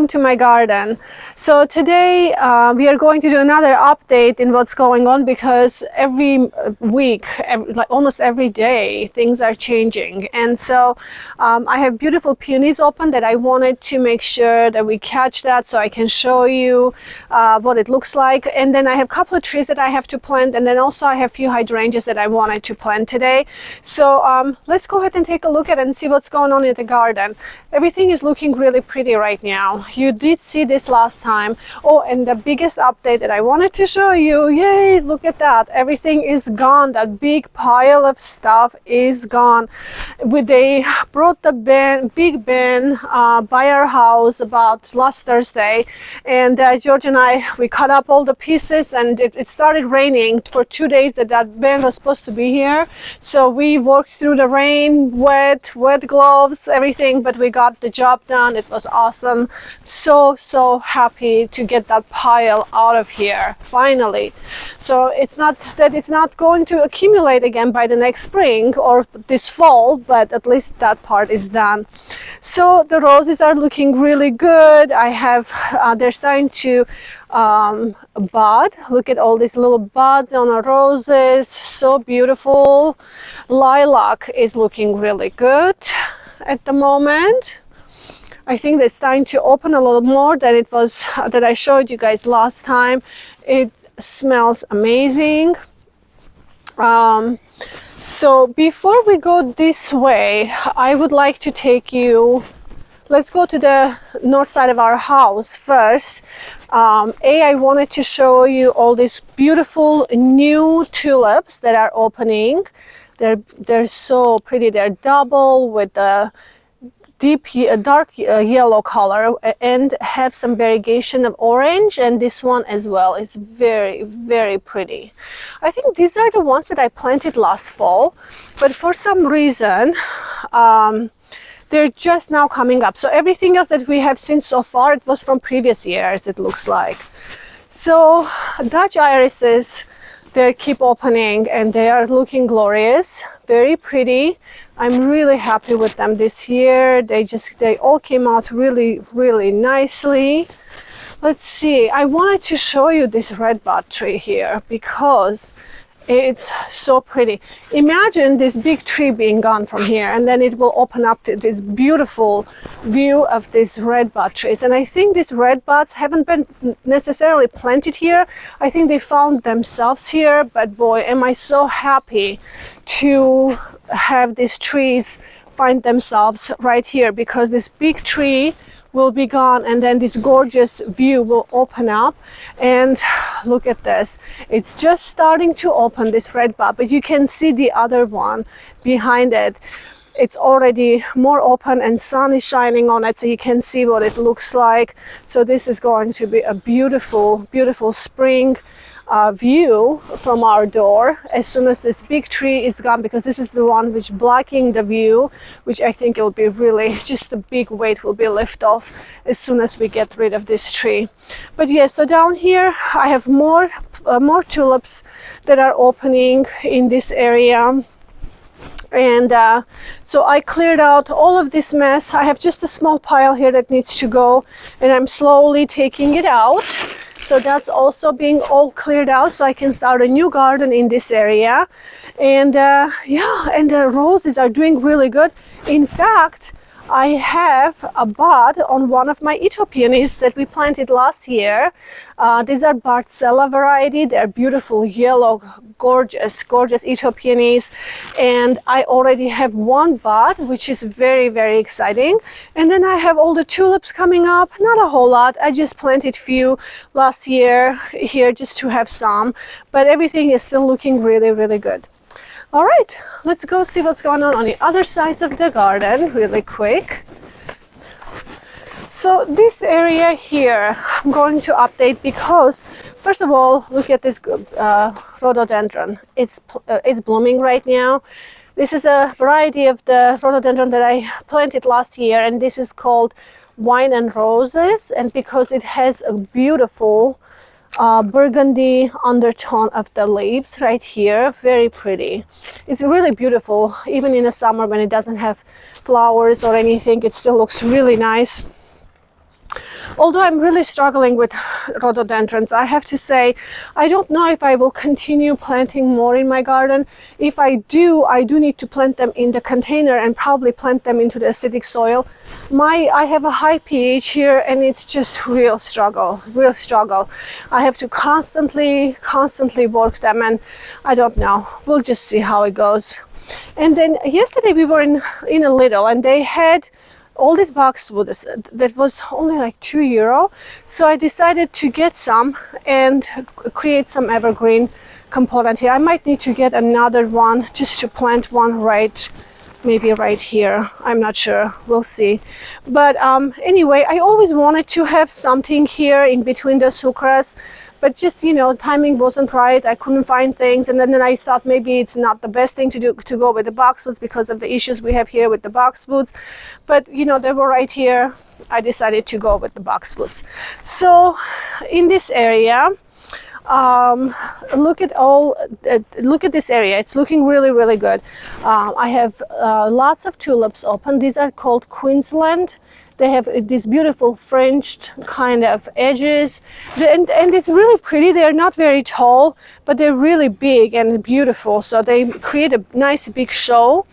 welcome to my garden. So today we are going to do another update in what's going on, because every week, like almost every day, things are changing. And so I have beautiful peonies open that I wanted to make sure that we catch that so I can show you what it looks like. And then I have a couple of trees that I have to plant, and then also I have a few hydrangeas that I wanted to plant today. So let's go ahead and take a look at it and see what's going on in the garden. Everything is looking really pretty right now. You did see this last time. Oh, and the biggest update that I wanted to show you, yay, look at that. Everything is gone. That big pile of stuff is gone. They brought the big bin by our house about last Thursday, and George and we cut up all the pieces, and it started raining for 2 days that bin was supposed to be here. So we worked through the rain, wet gloves, everything, but we got the job done. It was awesome. So happy to get that pile out of here finally. So it's not that it's not going to accumulate again by the next spring or this fall, but at least that part is done. So the roses are looking really good. I have they're starting to bud. Look at all these little buds on the roses, so beautiful. Lilac is looking really good at the moment. I think it's starting to open a little more than it was that I showed you guys last time. It smells amazing. So before we go this way, I would like to take you, let's go to the north side of our house first. I wanted to show you all these beautiful new tulips that are opening. They're so pretty. They're double with the dark yellow color and have some variegation of orange, and this one as well is very pretty. I think these are the ones that I planted last fall, but for some reason they're just now coming up. So everything else that we have seen so far, it was from previous years, it looks like. So Dutch irises, they keep opening and they are looking glorious, very pretty. I'm really happy with them this year. They all came out really nicely. Let's see, I wanted to show you this red bud tree here because it's so pretty. Imagine this big tree being gone from here, and then it will open up to this beautiful view of these red bud trees. And I think these red buds haven't been necessarily planted here. I think they found themselves here, but boy, am I so happy to have these trees find themselves right here, because this big tree will be gone and then this gorgeous view will open up. And look at this, it's just starting to open, this red bud, but you can see the other one behind it. It's already more open and sun is shining on it, so you can see what it looks like. So this is going to be a beautiful spring view from our door as soon as this big tree is gone, because this is the one which blocking the view, which I think it will be really just a big weight will be lifted off as soon as we get rid of this tree. But yeah, so down here I have more tulips that are opening in this area. And so I cleared out all of this mess. I have just a small pile here that needs to go, and I'm slowly taking it out. So that's also being all cleared out, so I can start a new garden in this area. And yeah, and the roses are doing really good. In fact, I have a bud on one of my peonies that we planted last year. These are Barcella variety. They're beautiful yellow, gorgeous peonies. And I already have one bud, which is very exciting. And then I have all the tulips coming up. Not a whole lot. I just planted few last year here just to have some. But everything is still looking really good. All right, let's go see what's going on the other sides of the garden really quick. So this area here, I'm going to update because, first of all, look at this rhododendron. It's blooming right now. This is a variety of the rhododendron that I planted last year, and this is called Wine and Roses. And because it has a beautiful burgundy undertone of the leaves right here, very pretty. It's really beautiful, even in the summer when it doesn't have flowers or anything, it still looks really nice. Although I'm really struggling with rhododendrons, I have to say, I don't know if I will continue planting more in my garden. If I do need to plant them in the container and probably plant them into the acidic soil. I have a high pH here, and it's just real struggle. I have to constantly work them, and I don't know. We'll just see how it goes. And then yesterday we were in a Lidl, and they had all these boxwood that was only like €2. So I decided to get some and create some evergreen component here. I might need to get another one just to plant one maybe right here. I'm not sure. We'll see. But anyway, I always wanted to have something here in between the sucras. But just, timing wasn't right. I couldn't find things, and then I thought maybe it's not the best thing to do to go with the boxwoods because of the issues we have here with the boxwoods. But they were right here. I decided to go with the boxwoods. So in this area, look at this area. It's looking really good. I have lots of tulips open. These are called Queensland. They have these beautiful fringed kind of edges, and it's really pretty. They're not very tall, but they're really big and beautiful, so they create a nice big show.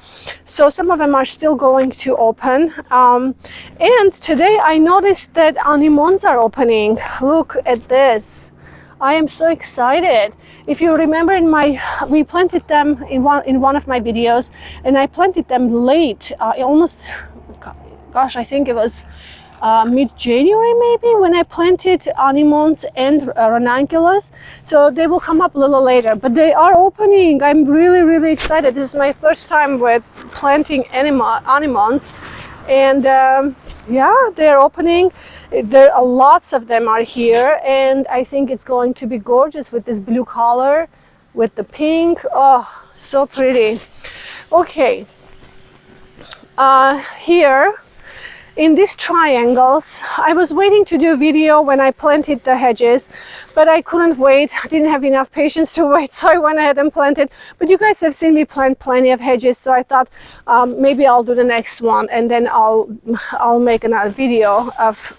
So some of them are still going to open, and today I noticed that anemones are opening. Look at this. I am so excited. If you remember, we planted them in one of my videos, and I planted them late, almost, gosh, I think it was mid-January maybe when I planted anemones and Ranunculus. So they will come up a little later, but they are opening. I'm really excited. This is my first time with planting anemones, and yeah, they're opening. There are lots of them are here, and I think it's going to be gorgeous with this blue color, with the pink. Oh, so pretty. Okay, here in these triangles, I was waiting to do a video when I planted the hedges, but I couldn't wait. I didn't have enough patience to wait, so I went ahead and planted. But you guys have seen me plant plenty of hedges, so I thought maybe I'll do the next one, and then I'll make another video of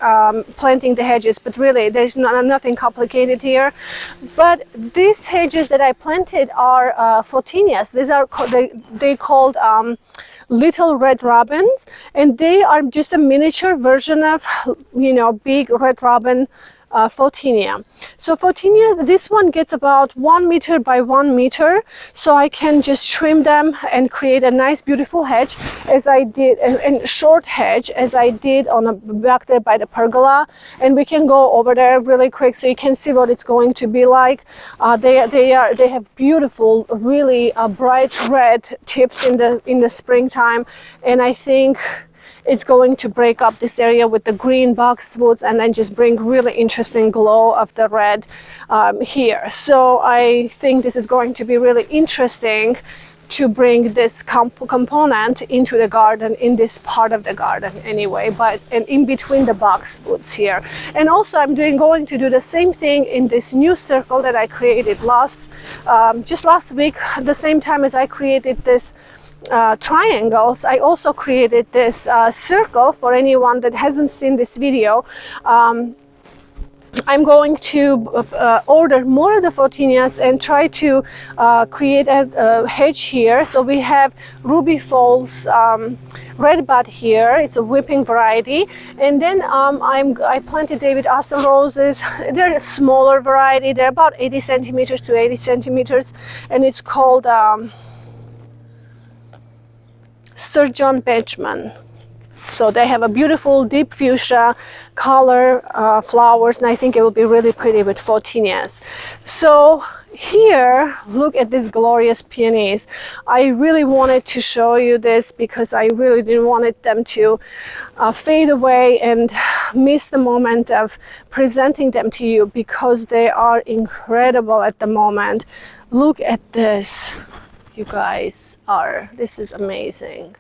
planting the hedges. But really, there's nothing complicated here. But these hedges that I planted are photinias. These are they called little red robins, and they are just a miniature version of big red robin photinia. So photinias, this one gets about 1 meter by 1 meter, so I can just trim them and create a nice beautiful hedge, as I did, and short hedge, as I did back there by the pergola. And we can go over there really quick so you can see what it's going to be like. They have beautiful, really bright red tips in the springtime, and I think it's going to break up this area with the green boxwoods and then just bring really interesting glow of the red here. So I think this is going to be really interesting to bring this component into the garden, in this part of the garden anyway, but and in between the boxwoods here. And also I'm going to do the same thing in this new circle that I created just last week, the same time as I created this triangles. I also created this circle. For anyone that hasn't seen this video, I'm going to order more of the photinias and try to create a hedge here. So we have Ruby Falls red bud here. It's a whipping variety. And then I planted David Austin roses. They're a smaller variety. They're about 80 centimeters to 80 centimeters, and it's called Sir John Benjamin. So they have a beautiful deep fuchsia color flowers, and I think it will be really pretty with photinias. So here, look at these glorious peonies. I really wanted to show you this because I really didn't want them to fade away and miss the moment of presenting them to you, because they are incredible at the moment. Look at this, you guys. This is amazing.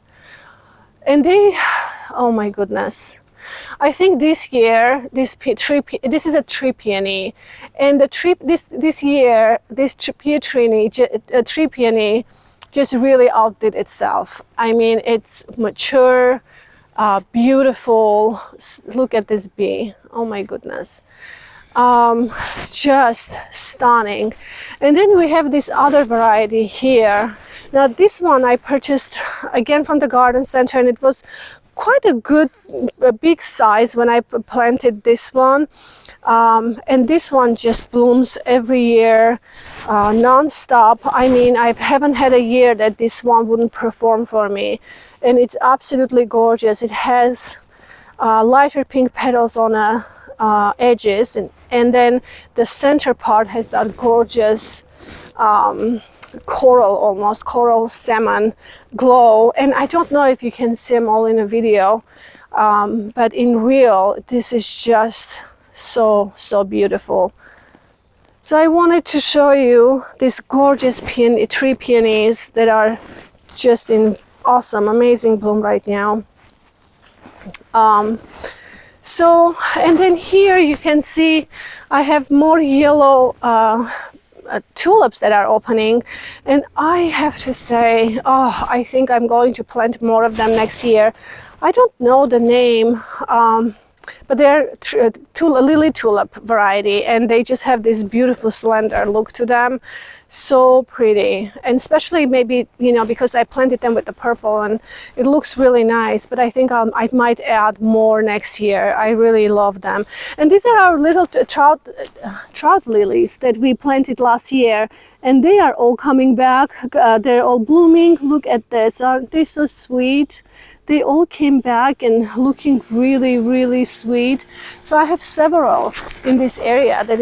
And oh my goodness, I think this year this is a tree peony, and this year this tree peony just really outdid itself. I mean, it's mature, Beautiful. Look at this bee. Oh my goodness. Just stunning. And then we have this other variety here. Now this one I purchased again from the garden center, and it was quite a big size when I planted this one. And this one just blooms every year, non-stop. I mean, I haven't had a year that this one wouldn't perform for me, and it's absolutely gorgeous. It has lighter pink petals on the edges, and then the center part has that gorgeous coral, almost coral salmon glow. And I don't know if you can see them all in a video, but in real this is just so beautiful. So I wanted to show you these gorgeous tree peonies that are just in awesome, amazing bloom right now. And then here you can see I have more yellow tulips that are opening, and I have to say, oh, I think I'm going to plant more of them next year. I don't know the name, but they're lily tulip variety, and they just have this beautiful slender look to them. So pretty, and especially maybe, you know, because I planted them with the purple and it looks really nice, but I think I might add more next year. I really love them. And these are our little trout lilies that we planted last year, and they are all coming back. They're all blooming. Look at this. Aren't they so sweet? They all came back and looking really sweet. So I have several in this area that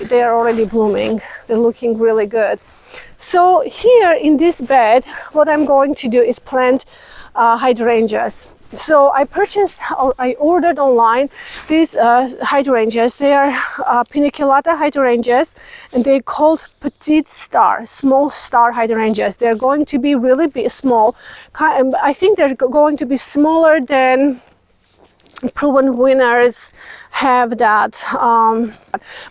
they are already blooming. They're looking really good. So here in this bed, what I'm going to do is plant hydrangeas. So I ordered online these hydrangeas. They are piniculata hydrangeas, and they're called petite star, small star hydrangeas. They're going to be really small. I think they're going to be smaller than proven winners have that.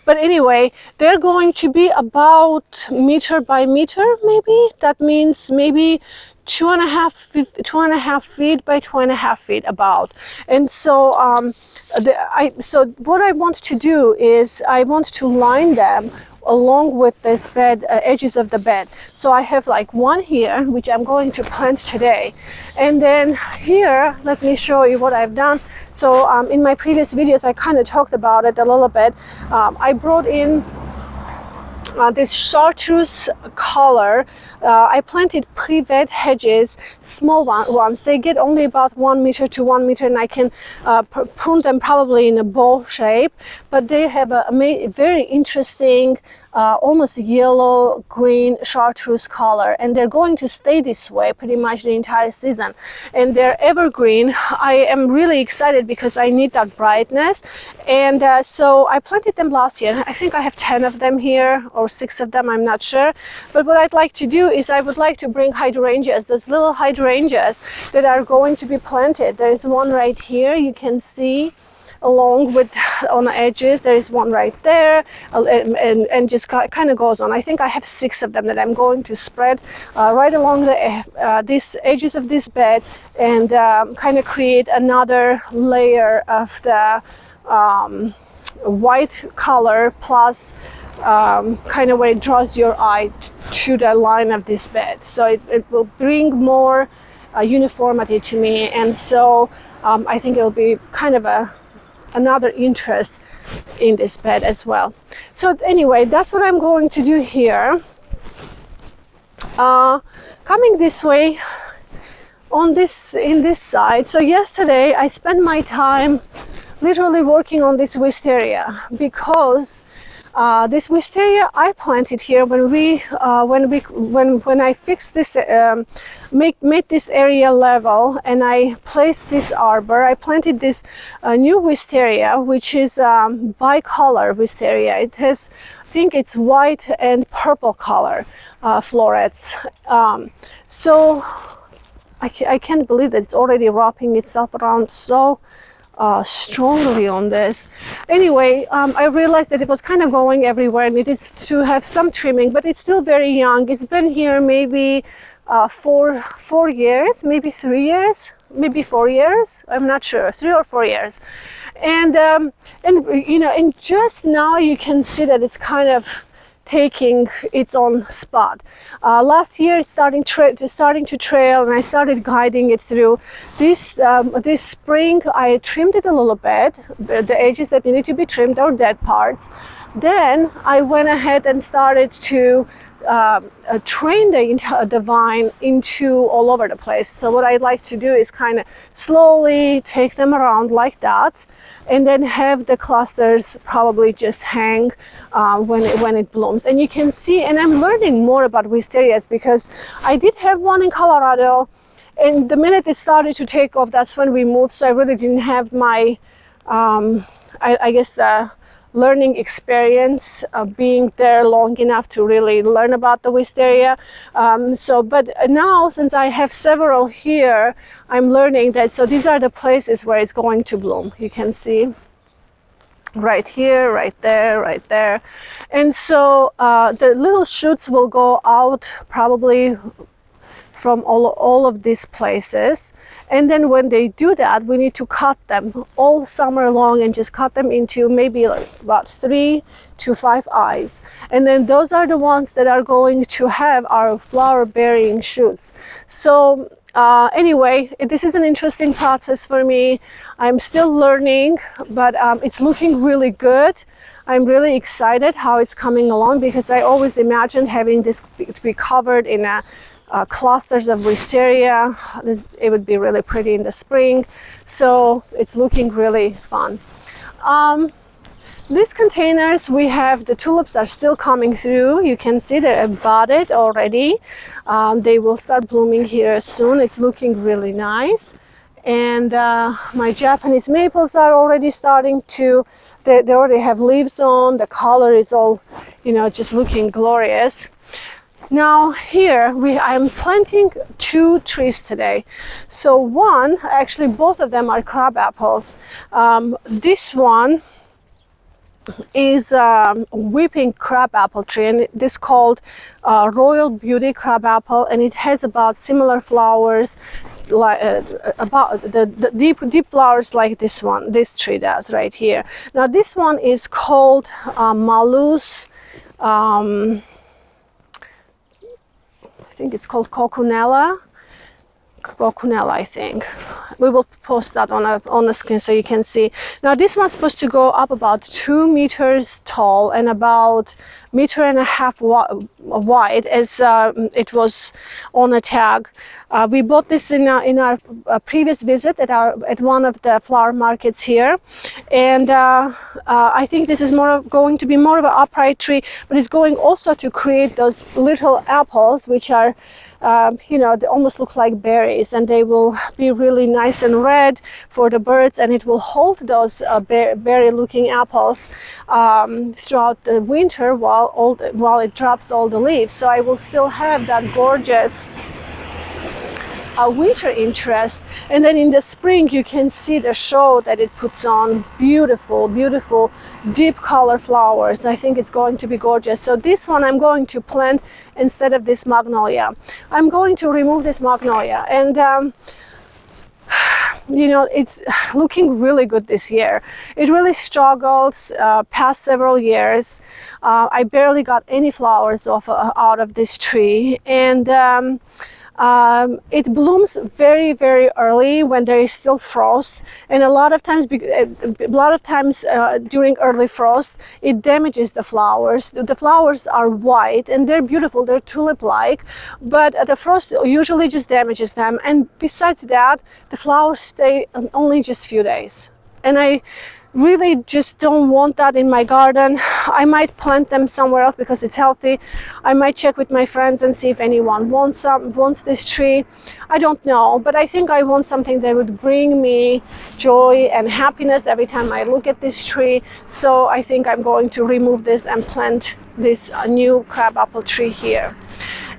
But anyway, they're going to be about meter by meter, maybe. That means maybe 2.5 feet by 2.5 feet about. And so so what I want to do is I want to line them along with this bed, edges of the bed. So I have like one here, which I'm going to plant today, and then here, let me show you what I've done. So in my previous videos I kind of talked about it a little bit. I brought in this chartreuse color. I planted pre-vet hedges, small ones. They get only about 1 meter to 1 meter, and I can prune them probably in a bow shape, but they have a very interesting almost yellow green chartreuse color, and they're going to stay this way pretty much the entire season, and they're evergreen. I am really excited because I need that brightness, and so I planted them last year. I think I have 10 of them here, or 6 of them, I'm not sure. But what I'd like to do is I would like to bring hydrangeas, those little hydrangeas that are going to be planted. There's one right here, you can see, along with on the edges. There is one right there, and just kind of goes on. I think I have 6 of them that I'm going to spread right along these edges of this bed, and kind of create another layer of the white color, plus kind of where it draws your eye to the line of this bed. So it will bring more uniformity to me, and so I think it'll be kind of another interest in this bed as well. So anyway, that's what I'm going to do here. Coming this way in this side. So yesterday I spent my time literally working on this wisteria, because this wisteria I planted here when I fixed this, made this area level, and I placed this arbor. I planted this new wisteria, which is bicolor wisteria. It has, I think it's white and purple color florets. So I can't believe that it's already wrapping itself around so strongly on this. Anyway, I realized that it was kind of going everywhere, and it needed to have some trimming, but it's still very young. It's been here maybe 4 years, maybe 3 years. maybe 4 years. I'm not sure, 3 or 4 years. And you know, and just now you can see that it's kind of taking its own spot. Last year it's starting to trail, and I started guiding it through. This spring I trimmed it a little bit, the edges that needed to be trimmed or dead parts. Then I went ahead and started to train the vine into all over the place. So what I like to do is kind of slowly take them around like that, and then have the clusters probably just hang when it blooms. And you can see, and I'm learning more about wisterias, because I did have one in Colorado, and the minute it started to take off, that's when we moved. So I really didn't have my I guess the learning experience of being there long enough to really learn about the wisteria. But now, since I have several here, I'm learning that, so these are the places where it's going to bloom. You can see right here, right there, right there. And so the little shoots will go out probably from all of these places. And then when they do that, we need to cut them all summer long, and just cut them into maybe like about 3 to 5 eyes. And then those are the ones that are going to have our flower bearing shoots. So anyway, this is an interesting process for me. I'm still learning, but it's looking really good. I'm really excited how it's coming along, because I always imagined having this to be covered in clusters of wisteria. It would be really pretty in the spring. So it's looking really fun. These containers, we have the tulips are still coming through. You can see they're budded already. They will start blooming here soon. It's looking really nice. And my Japanese maples are already starting to, they already have leaves on. The color is all, you know, just looking glorious. Now here I'm planting 2 trees today. So one, actually both of them are crab apples. This one is weeping crabapple tree, and this is called Royal Beauty crabapple, and it has about similar flowers, like about the deep flowers like this tree does right here. Now this one is called Malus. I think it's called Cocunella, I think. We will post that on the screen so you can see. Now this one's supposed to go up about 2 meters tall and about 1.5 meters wide, as it was on a tag. We bought this in our previous visit at one of the flower markets here, and I think this is going to be more of an upright tree, but it's going also to create those little apples, which are you know, they almost look like berries, and they will be really nice and red for the birds, and it will hold those berry-looking apples throughout the winter while it drops all the leaves. So I will still have that gorgeous winter interest, and then in the spring you can see the show that it puts on. Beautiful, beautiful deep color flowers. I think it's going to be gorgeous. So this one I'm going to plant instead of this magnolia. I'm going to remove this magnolia, and you know, it's looking really good this year. It really struggled past several years. I barely got any flowers out of this tree, and it blooms very, very early when there is still frost, and a lot of times during early frost it damages the flowers. The flowers are white and they're beautiful, they're tulip-like, but the frost usually just damages them, and besides that the flowers stay only just a few days, and I really just don't want that in my garden. I might plant them somewhere else because it's healthy. I might check with my friends and see if anyone wants this tree. I don't know, but I think I want something that would bring me joy and happiness every time I look at this tree. So I think I'm going to remove this and plant this new crabapple tree here.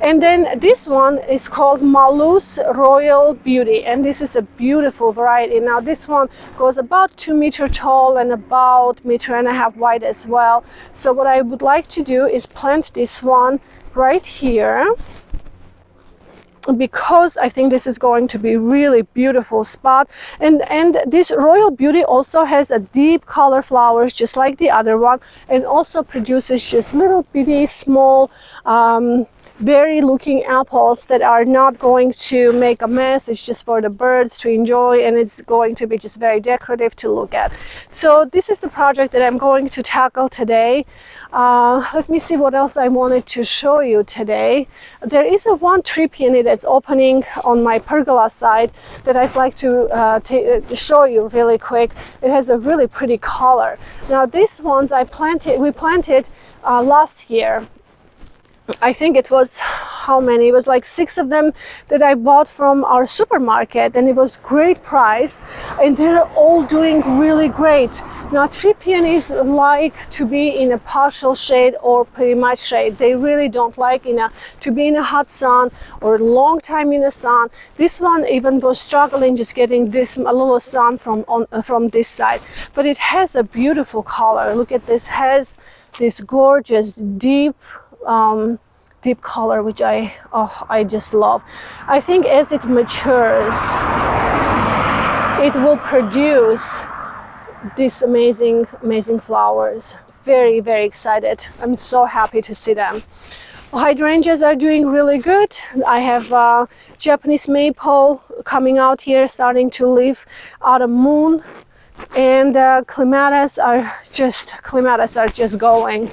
And then this one is called Malus Royal Beauty, and this is a beautiful variety. Now this one goes about 2 meters tall and about 1.5 meters wide as well. So what I would like to do is plant this one right here. because I think this is going to be really beautiful spot. And this Royal Beauty also has a deep color flowers just like the other one, and also produces just little bitty small berry looking apples that are not going to make a mess. It's just for the birds to enjoy, and it's going to be just very decorative to look at. So this is the project that I'm going to tackle today. Let me see what else I wanted to show you today. There is a one tree peony that's opening on my pergola side that I'd like to show you really quick. It has a really pretty color. Now these ones we planted last year. I think it was, how many? It was like 6 of them that I bought from our supermarket, and it was great price, and they're all doing really great. Now tree peonies like to be in a partial shade or pretty much shade. They really don't like to be in a hot sun or a long time in the sun. This one even was struggling just getting a little sun from this side, but it has a beautiful color. Look at this, has this gorgeous deep color, which I just love. I think as it matures, it will produce these amazing flowers. Very, very excited. I'm so happy to see them. Hydrangeas are doing really good. I have Japanese maple coming out here, starting to leaf autumn moon, and clematis are just going.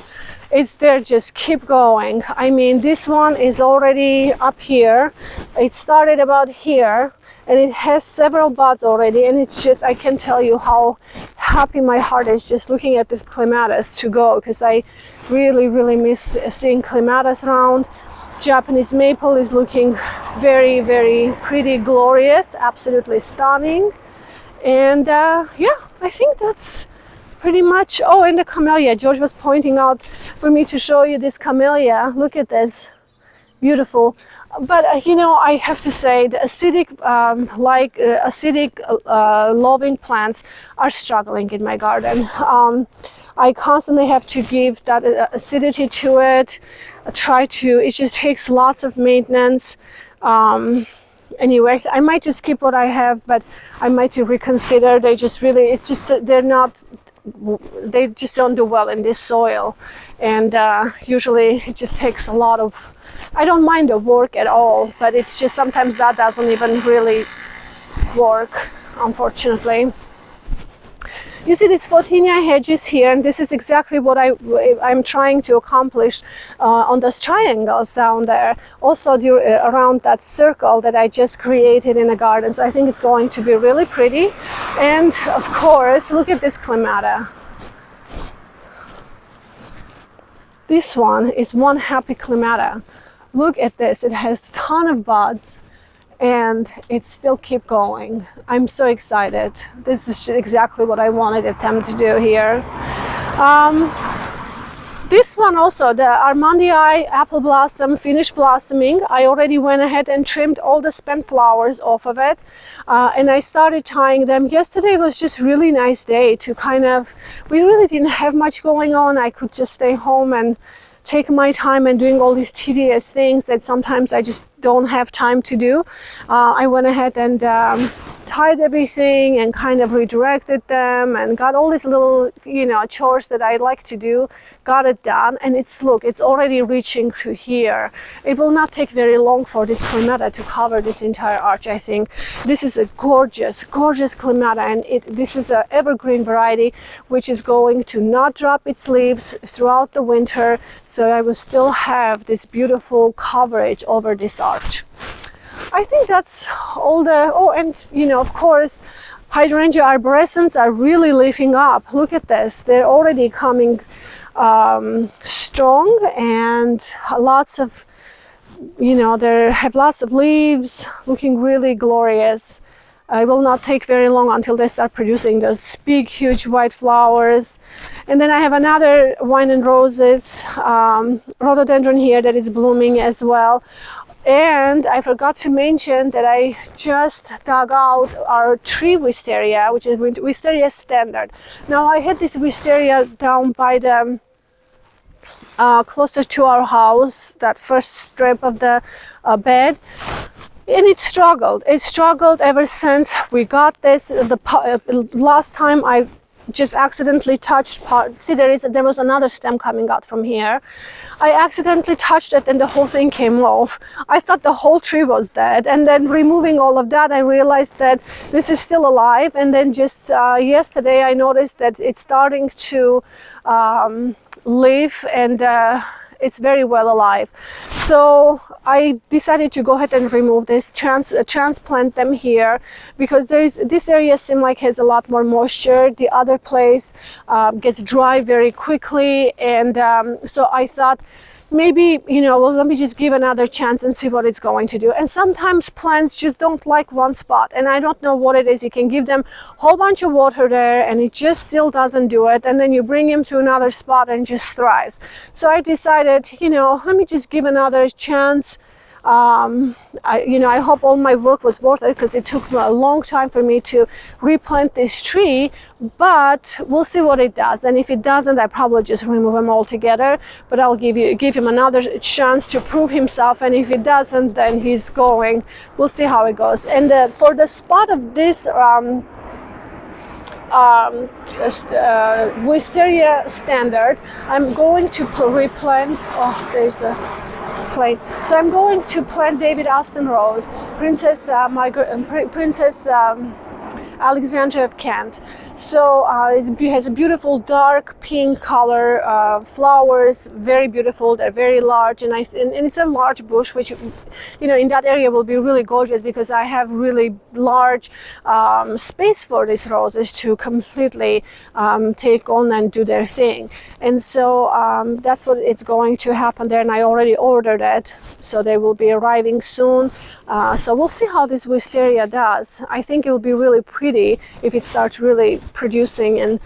They just keep going. I mean, this one is already up here. It started about here, and it has several buds already, and it's just, I can tell you how happy my heart is just looking at this clematis to go, because I really, really miss seeing clematis around. Japanese maple is looking very, very pretty, glorious, absolutely stunning. And yeah, I think that's pretty much. Oh, and the camellia. George was pointing out for me to show you this camellia. Look at this. Beautiful. But I have to say the acidic loving plants are struggling in my garden. I constantly have to give that acidity to it. It just takes lots of maintenance. Anyways, I might just keep what I have, but I might reconsider. They just don't do well in this soil, and usually it just takes a lot of. I don't mind the work at all, but it's just sometimes that doesn't even really work, unfortunately. You see these Photinia hedges here, and this is exactly what I'm trying to accomplish on those triangles down there. Also around that circle that I just created in the garden. So I think it's going to be really pretty. And of course, look at this clematis. This one is one happy clematis. Look at this. It has a ton of buds, and it still keep going. I'm so excited. This is exactly what I wanted to attempt to do here. This one also, the Armandii apple blossom finished blossoming. I already went ahead and trimmed all the spent flowers off of it, and I started tying them. Yesterday was just really nice day to we really didn't have much going on. I could just stay home and take my time and doing all these tedious things that sometimes I just don't have time to do. I went ahead and tied everything and kind of redirected them and got all these little chores that I like to do, got it done, and it's already reaching to here. It will not take very long for this clematis to cover this entire arch. I think this is a gorgeous clematis, and this is an evergreen variety which is going to not drop its leaves throughout the winter, so I will still have this beautiful coverage over this arch. I think that's all and of course hydrangea arborescents are really leafing up. Look at this, they're already coming strong, and lots of they have lots of leaves, looking really glorious. It will not take very long until they start producing those big huge white flowers. And then I have another wine and roses rhododendron here that is blooming as well. And I forgot to mention that I just dug out our tree wisteria, which is Wisteria standard. Now I had this wisteria down by the closer to our house, that first strip of the bed. and it struggled ever since we got this. Last time I just accidentally touched part. See, there was another stem coming out from here. I accidentally touched it and the whole thing came off. I thought the whole tree was dead, and then removing all of that I realized that this is still alive. And then just yesterday I noticed that it's starting to live, and it's very well alive. So I decided to go ahead and remove this, transplant them here, because this area seems like has a lot more moisture. The other place gets dry very quickly, and so I thought, maybe, well, let me just give another chance and see what it's going to do. And sometimes plants just don't like one spot, and I don't know what it is. You can give them a whole bunch of water there and it just still doesn't do it, and then you bring him to another spot and just thrives. So I decided, let me just give another chance. I hope all my work was worth it, because it took a long time for me to replant this tree, but we'll see what it does. And if it doesn't, I probably just remove him altogether, but I'll give him another chance to prove himself. And if it doesn't, then he's going. We'll see how it goes. And for the spot of this Wisteria standard, I'm going to replant. Oh, there's a plate. So I'm going to plant David Austin Rose, Princess Alexandria of Kent. So it has a beautiful dark pink color, flowers, very beautiful. They're very large, and it's a large bush, which in that area will be really gorgeous, because I have really large space for these roses to completely take on and do their thing. And so that's what it's going to happen there, and I already ordered it, so they will be arriving soon. So we'll see how this wisteria does. I think it will be really pretty if it starts really producing and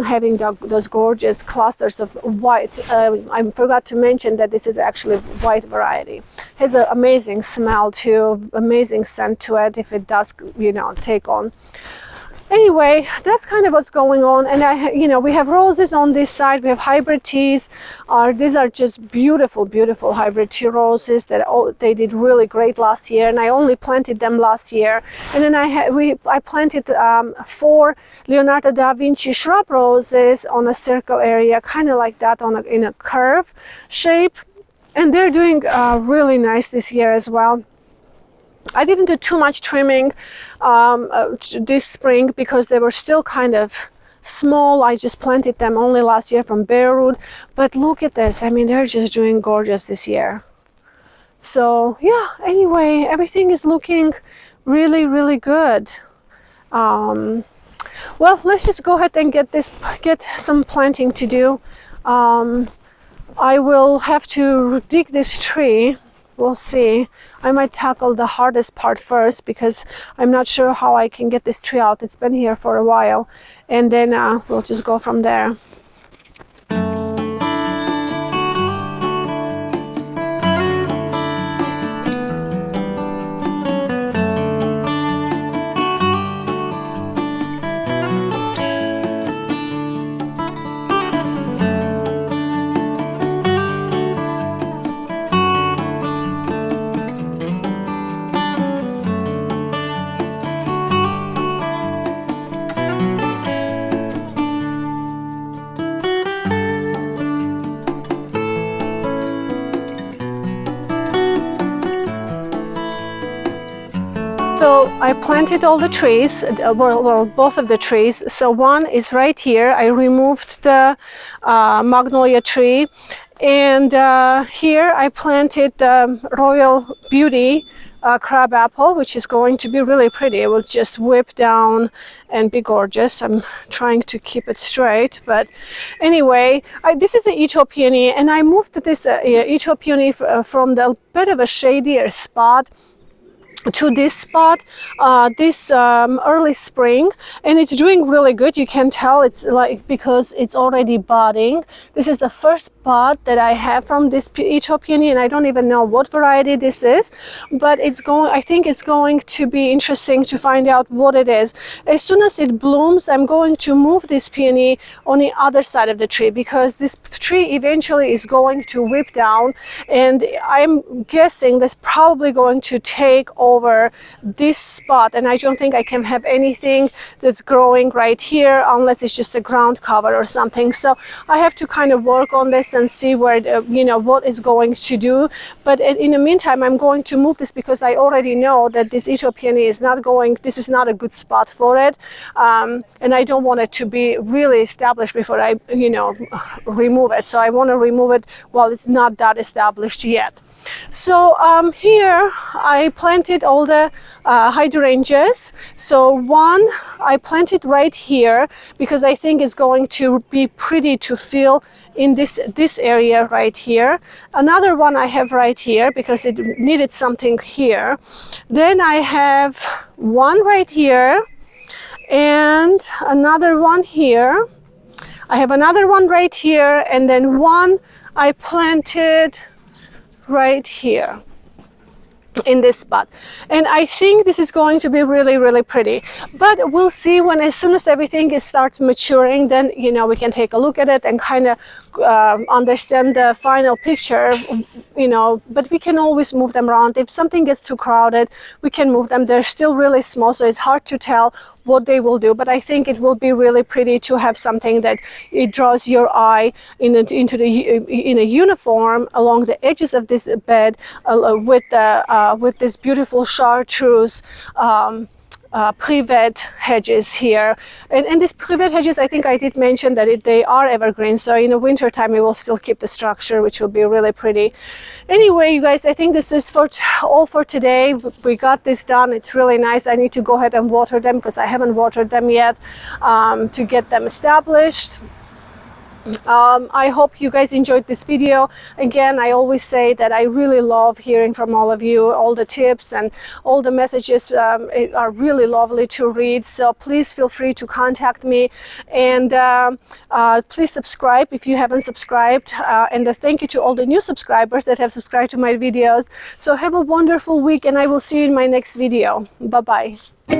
having those gorgeous clusters of white. I forgot to mention that this is actually white variety. It has an amazing smell too, amazing scent to it if it does, take on. Anyway, that's kind of what's going on. And we have roses on this side. We have hybrid teas. These are just beautiful, beautiful hybrid tea roses that they did really great last year. And I only planted them last year. And then I planted 4 Leonardo da Vinci shrub roses on a circle area, kind of like that, in a curve shape. And they're doing really nice this year as well. I didn't do too much trimming this spring, because they were still kind of small. I just planted them only last year from bare root. But look at this. I mean, they're just doing gorgeous this year. So yeah, anyway, everything is looking really, really good. Well, let's just go ahead and get some planting to do. I will have to dig this tree. We'll see. I might tackle the hardest part first, because I'm not sure how I can get this tree out. It's been here for a while, and then we'll just go from there. So I planted all the trees, well, both of the trees. So one is right here. I removed the Magnolia tree, and here I planted the Royal Beauty crabapple, which is going to be really pretty. It will just whip down and be gorgeous. I'm trying to keep it straight, but anyway, this is an Icho peony, and I moved this Icho peony from the bit of a shadier spot to this spot this early spring, and it's doing really good. You can tell it's like because it's already budding. This is the first bud that I have from this Peony, and I don't even know what variety this is, but I think it's going to be interesting to find out what it is. As soon as it blooms, I'm going to move this peony on the other side of the tree, because this tree eventually is going to whip down, and I'm guessing that's probably going to take over this spot, and I don't think I can have anything that's growing right here unless it's just a ground cover or something. So I have to kind of work on this and see where what is going to do. But in the meantime, I'm going to move this because I already know that this Peony is not going, this is not a good spot for it, and I don't want it to be really established before I remove it. So I want to remove it while it's not that established yet. So here I planted all the hydrangeas. So one I planted right here because I think it's going to be pretty to fill in this area right here. Another one I have right here because it needed something here. Then I have one right here and another one here. I have another one right here, and then one I planted right here in this spot, and I think this is going to be really, really pretty. But we'll see when, as soon as everything starts maturing, then we can take a look at it and kind of understand the final picture. But we can always move them around. If something gets too crowded, we can move them. They're still really small, so it's hard to tell what they will do, but I think it will be really pretty to have something that it draws your eye in a uniform along the edges of this bed, with this beautiful chartreuse privet hedges here, and these privet hedges, I think I did mention that they are evergreen, so in the winter time it will still keep the structure, which will be really pretty. Anyway, you guys, I think this is all for today. We got this done. It's really nice. I need to go ahead and water them because I haven't watered them yet, to get them established. I hope you guys enjoyed this video. Again, I always say that I really love hearing from all of you. All the tips and all the messages are really lovely to read, so please feel free to contact me, and please subscribe if you haven't subscribed, and thank you to all the new subscribers that have subscribed to my videos. So have a wonderful week, and I will see you in my next video. Bye bye.